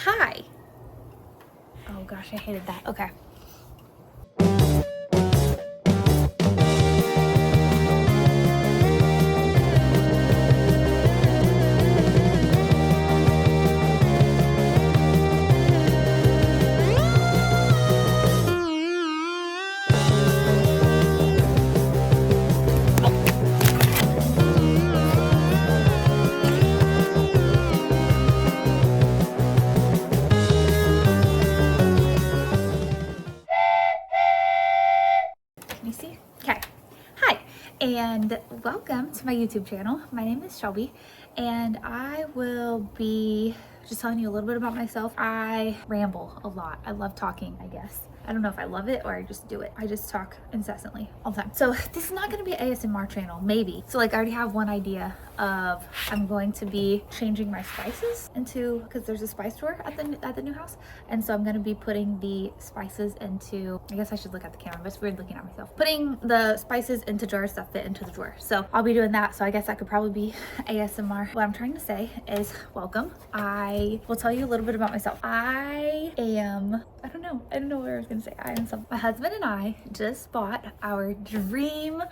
Hi. Oh gosh, I hated that. Okay. Can you see? Okay. Hi, and welcome to my YouTube channel. My name is Shelby, and I will be just telling you a little bit about myself. I ramble a lot. I love talking, I guess. I don't know if I love it or I just do it. I just talk incessantly all the time. So this is not going to be an ASMR channel, maybe. So like I already have one idea of I'm going to be changing my spices into, because there's a spice drawer at the new house, and so I'm going to be putting the spices into, I guess I should look at the camera, but it's weird looking at myself, putting the spices into jars that fit into the drawer. So I'll be doing that. So I guess that could probably be ASMR. What I'm trying to say is welcome. I will tell you a little bit about myself. I don't know what I was gonna say. My husband and I just bought our dream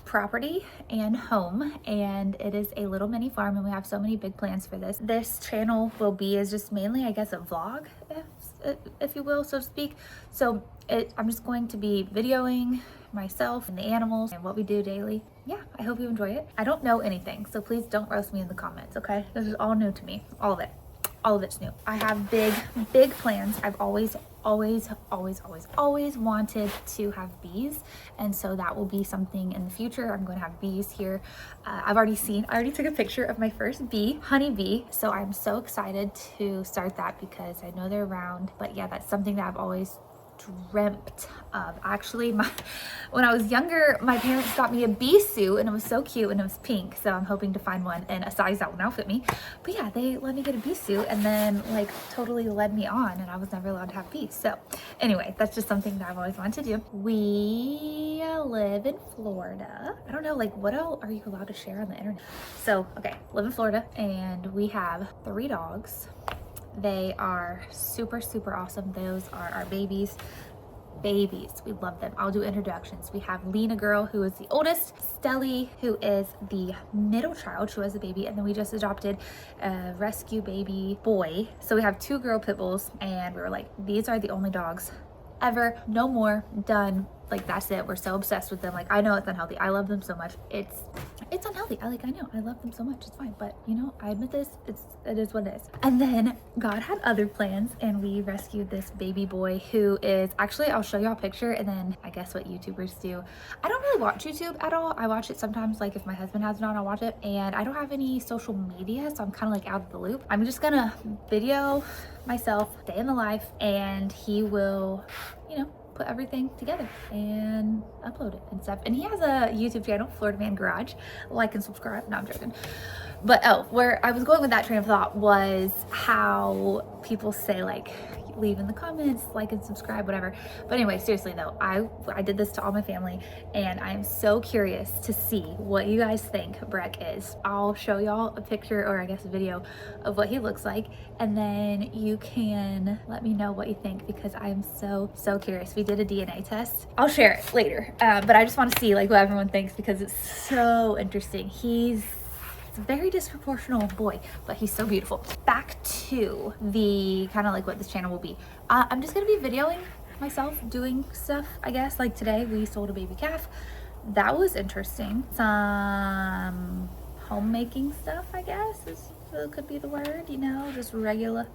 property and home, and it is a little mini farm, and we have so many big plans for this channel will be is just mainly, I guess, a vlog, if you will, so to speak. So I'm just going to be videoing myself and the animals and what we do daily. Yeah, I hope you enjoy it. I don't know anything, so please don't roast me in the comments, okay? This is all new to me, all of it's new. I have big plans. I've always wanted to have bees, and so that will be something in the future. I'm going to have bees here. I already took a picture of my first bee, honey bee, so I'm so excited to start that because I know they're around. But yeah, that's something that I've always dreamt of. Actually, when I was younger, my parents got me a bee suit, and it was so cute, and it was pink, so I'm hoping to find one in a size that will now fit me. But yeah, they let me get a bee suit, and then like totally led me on, and I was never allowed to have bees. So anyway, that's just something that I've always wanted to do. We live in Florida. I don't know, like, what else are you allowed to share on the internet? So okay, live in Florida, and we have 3 dogs. They are super awesome. Those are our babies. We love them. I'll do introductions. We have Lena girl, who is the oldest, Stelly, who is the middle child, who has a baby, and then we just adopted a rescue baby boy. So we have 2 girl pit bulls, and we were like, these are the only dogs ever, no more, done. Like, that's it. We're so obsessed with them. Like, I know it's unhealthy. I love them so much. It's unhealthy. I know. I love them so much. It's fine. But, you know, I admit this. It is what it is. And then God had other plans, and we rescued this baby boy who is, actually, I'll show y'all a picture, and then I guess what YouTubers do. I don't really watch YouTube at all. I watch it sometimes, like if my husband has it on, I'll watch it. And I don't have any social media, so I'm kind of like out of the loop. I'm just gonna video myself, day in the life, and he will, you know, put everything together and upload it and stuff. And he has a YouTube channel, Florida Man Garage. Like and subscribe. No, I'm joking. But where I was going with that train of thought was how people say, like, leave in the comments, like and subscribe, whatever. But anyway, seriously though, I did this to all my family, and I'm so curious to see what you guys think Breck is. I'll show y'all a picture, or I guess a video, of what he looks like, and then you can let me know what you think, because I am so curious. We did a DNA test. I'll share it later, but I just want to see like what everyone thinks, because it's so interesting. He's a very disproportional boy, but he's so beautiful. Back to the kind of like what this channel will be. I'm just gonna be videoing myself doing stuff, I guess. Like today we sold a baby calf. That was interesting. Some homemaking stuff, I guess could be the word, you know, just regular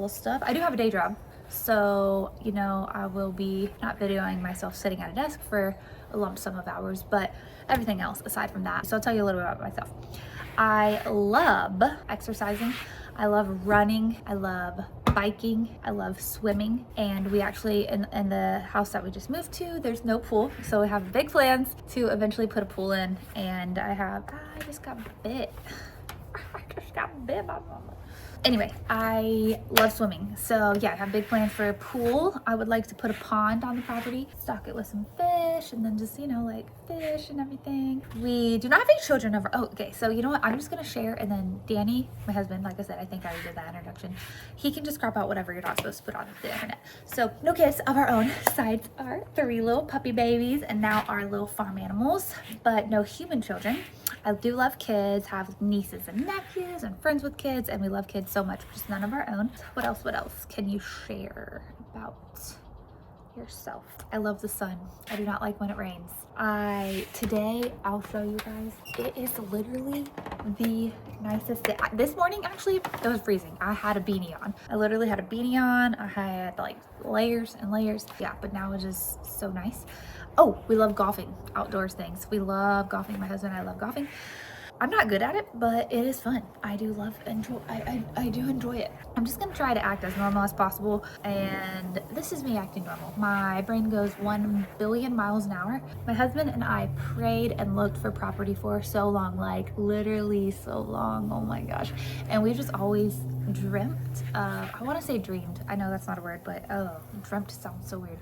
stuff. I do have a day job, so you know, I will be not videoing myself sitting at a desk for a lump sum of hours, but everything else aside from that. So I'll tell you a little bit about myself. I love exercising. I love running. I love biking. I love swimming. And we actually, in the house that we just moved to, there's no pool. So we have big plans to eventually put a pool in. And I just got bit. I just got bit by mama. Anyway, I love swimming. So yeah, I have big plans for a pool. I would like to put a pond on the property, stock it with some fish, and then just, you know, like fish and everything. We do not have any children over. Oh, okay. So you know what? I'm just going to share. And then Danny, my husband, like I said, I think I already did that introduction. He can just crop out whatever you're not supposed to put on the internet. So no kids of our own. Besides our 3 little puppy babies and now our little farm animals, but no human children. I do love kids, have nieces and nephews and friends with kids, and we love kids so much, just none of our own. What else can you share about yourself? I love the sun. I do not like when it rains. Today I'll show you guys. It is literally the nicest day. This morning actually it was freezing. I had a beanie on. I literally had a beanie on. I had like layers and layers. Yeah, but now it's just so nice. Oh, we love golfing, outdoors things. We love golfing. My husband and I love golfing. I'm not good at it, but it is fun. I do enjoy it. I'm just gonna try to act as normal as possible. And this is me acting normal. My brain goes 1 billion miles an hour. My husband and I prayed and looked for property for so long, like literally so long, oh my gosh. And we just always dreamt, I wanna say dreamed. I know that's not a word, but dreamt sounds so weird.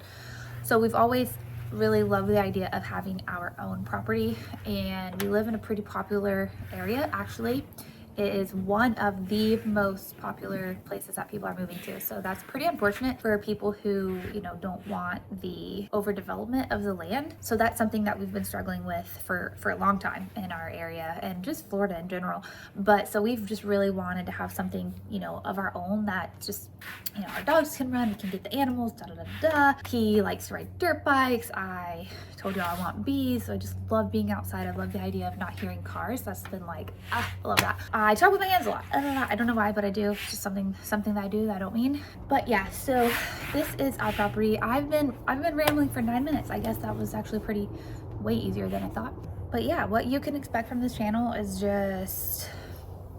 So we've always really love the idea of having our own property, and we live in a pretty popular area. Actually, it is one of the most popular places that people are moving to, so that's pretty unfortunate for people who, you know, don't want the overdevelopment of the land. So that's something that we've been struggling with for a long time in our area and just Florida in general. But so we've just really wanted to have something, you know, of our own that just, you know, our dogs can run, we can get the animals, da da da da. He likes to ride dirt bikes. I told you I want bees, so I just love being outside. I love the idea of not hearing cars. That's been like, I love that. I talk with my hands a lot. I don't know why, but I do. It's just something that I do that I don't mean. But yeah, so this is our property. I've been rambling for 9 minutes. I guess that was actually way easier than I thought. But yeah, what you can expect from this channel is just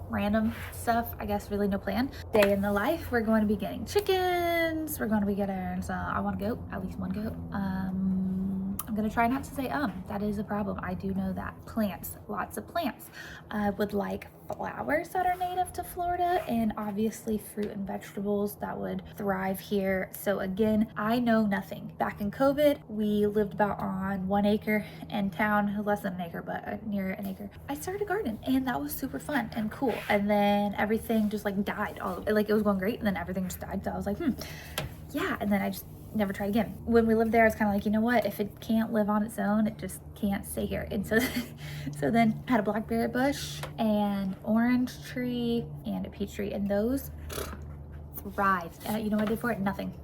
random stuff. I guess really no plan. Day in the life. We're going to be getting chickens. We're going to be getting some, I want a goat, at least one goat. I'm gonna try not to say that is a problem. I do know that. Plants, lots of plants. I would like flowers that are native to Florida, and obviously fruit and vegetables that would thrive here. So again, I know nothing. Back in COVID, we lived about on 1 acre in town, less than an acre, but near an acre. I started a garden, and that was super fun and cool. And then everything just like died. Like it was going great, and then everything just died. So I was like, yeah. And then I just never tried again. When we lived there, I was kind of like, you know what? If it can't live on its own, it just can't stay here. And so, so then I had a blackberry bush and orange tree and a peach tree, and those thrived. You know what I did for it? Nothing.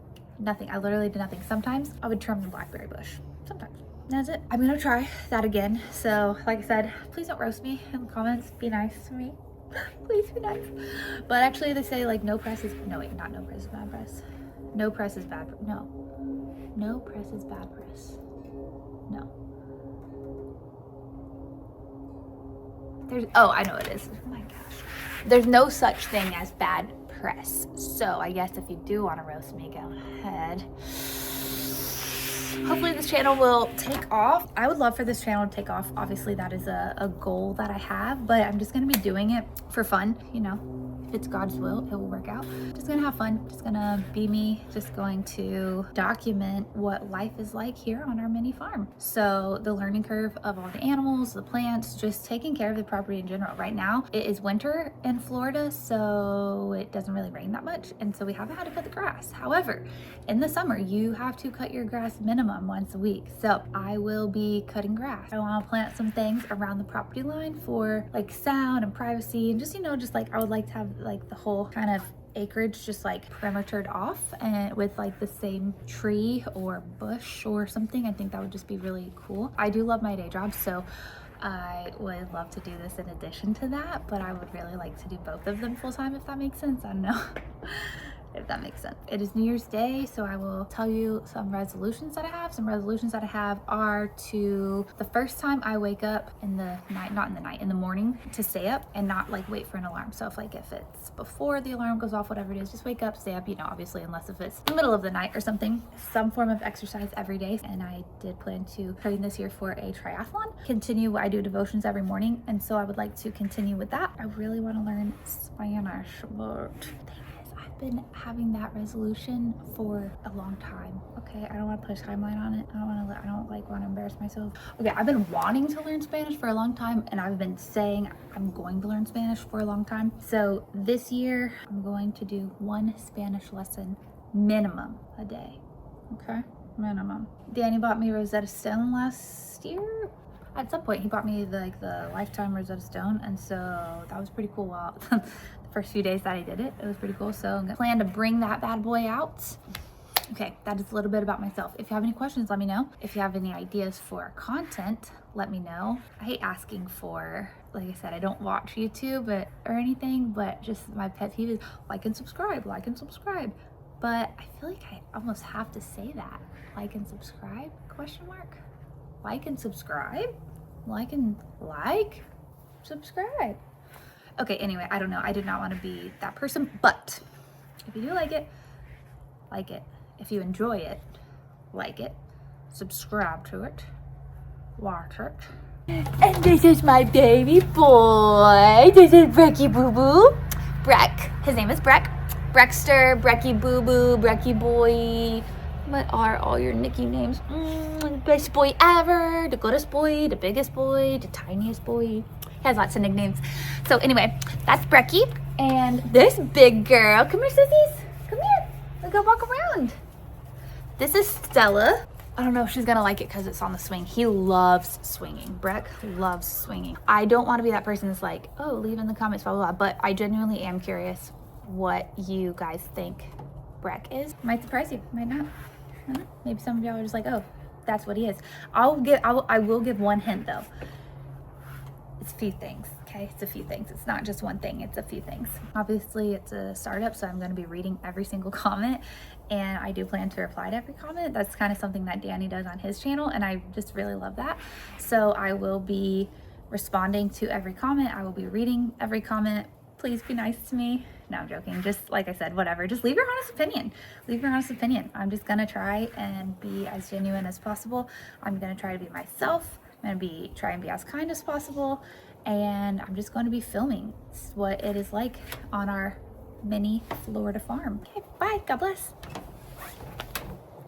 I literally did nothing. Sometimes I would trim the blackberry bush. Sometimes. That's it. I'm gonna try that again. So, like I said, please don't roast me in the comments. Be nice to me. Please be nice. But actually, they say like no press is no wait, not no press is bad press. No press is bad. No press is bad press. No. I know it is. Oh my gosh. There's no such thing as bad press. So I guess if you do want to roast me, go ahead. Hopefully this channel will take off. I would love for this channel to take off. Obviously that is a goal that I have, but I'm just going to be doing it for fun, you know. If it's God's will, it will work out. Just gonna have fun. Just gonna be me. Just going to document what life is like here on our mini farm. So the learning curve of all the animals, the plants, just taking care of the property in general. Right now, it is winter in Florida, so it doesn't really rain that much. And so we haven't had to cut the grass. However, in the summer, you have to cut your grass minimum once a week. So I will be cutting grass. I wanna plant some things around the property line for like sound and privacy, and just, you know, just like I would like to have like the whole kind of acreage just like perimetered off and with like the same tree or bush or something. I think that would just be really cool. I do love my day job, so I would love to do this in addition to that, but I would really like to do both of them full time, if that makes sense. I don't know. if that makes sense. It is New Year's Day, so I will tell you some resolutions that I have. Some resolutions that I have are to, the first time I wake up in the night, not in the night, in the morning, to stay up and not like wait for an alarm. So if it's before the alarm goes off, whatever it is, just wake up, stay up, you know, obviously, unless if it's the middle of the night or something, some form of exercise every day. And I did plan to train this year for a triathlon. Continue, I do devotions every morning, and so I would like to continue with that. I really want to learn Spanish, but I've been having that resolution for a long time. Okay, I don't want to put a timeline on it. I don't want to embarrass myself. Okay, I've been wanting to learn Spanish for a long time, and I've been saying I'm going to learn Spanish for a long time. So this year I'm going to do 1 Spanish lesson minimum a day. Okay, minimum. Danny bought me Rosetta Stone last year. At some point he bought me the lifetime Rosetta Stone, and so that was pretty cool. While the first few days that I did it was pretty cool. So I'm gonna plan to bring that bad boy out. Okay, that is a little bit about myself. If you have any questions, let me know. If you have any ideas for content, let me know. I hate asking for, like I said, I don't watch YouTube or anything, but just my pet peeve is like and subscribe. But I feel like I almost have to say that. Like and subscribe, question mark? Like and subscribe? Subscribe. Okay, anyway, I don't know. I did not want to be that person, but if you do like it, if you enjoy it, like it, subscribe to it, watch it. And this is my baby boy. This is Brecky Boo Boo. Breck. His name is Breck. Breckster, Brecky Boo Boo, Brecky Boy. What are all your Nicky names? The best boy ever, the goodest boy, the biggest boy, the tiniest boy. He has lots of nicknames. So anyway, that's Brecky. And this big girl, come here, sissies. Come here. Let's go walk around. This is Stella. I don't know if she's gonna like it because it's on the swing. He loves swinging. Breck loves swinging. I don't want to be that person that's like, oh, leave in the comments, blah, blah, blah. But I genuinely am curious what you guys think Breck is. Might surprise you, might not. I don't know. Maybe some of y'all are just like, oh, that's what he is. I will give one hint though. It's a few things, okay? It's a few things. It's not just one thing, it's a few things. Obviously, it's a startup, so I'm gonna be reading every single comment, and I do plan to reply to every comment. That's kind of something that Danny does on his channel, and I just really love that. So I will be responding to every comment. I will be reading every comment. Please be nice to me. No, I'm joking. Just like I said, whatever. Just leave your honest opinion. Leave your honest opinion. I'm just gonna try and be as genuine as possible. I'm gonna try to be myself. I'm gonna try and be as kind as possible. And I'm just going to be filming what it is like on our mini Florida farm. Okay, bye. God bless.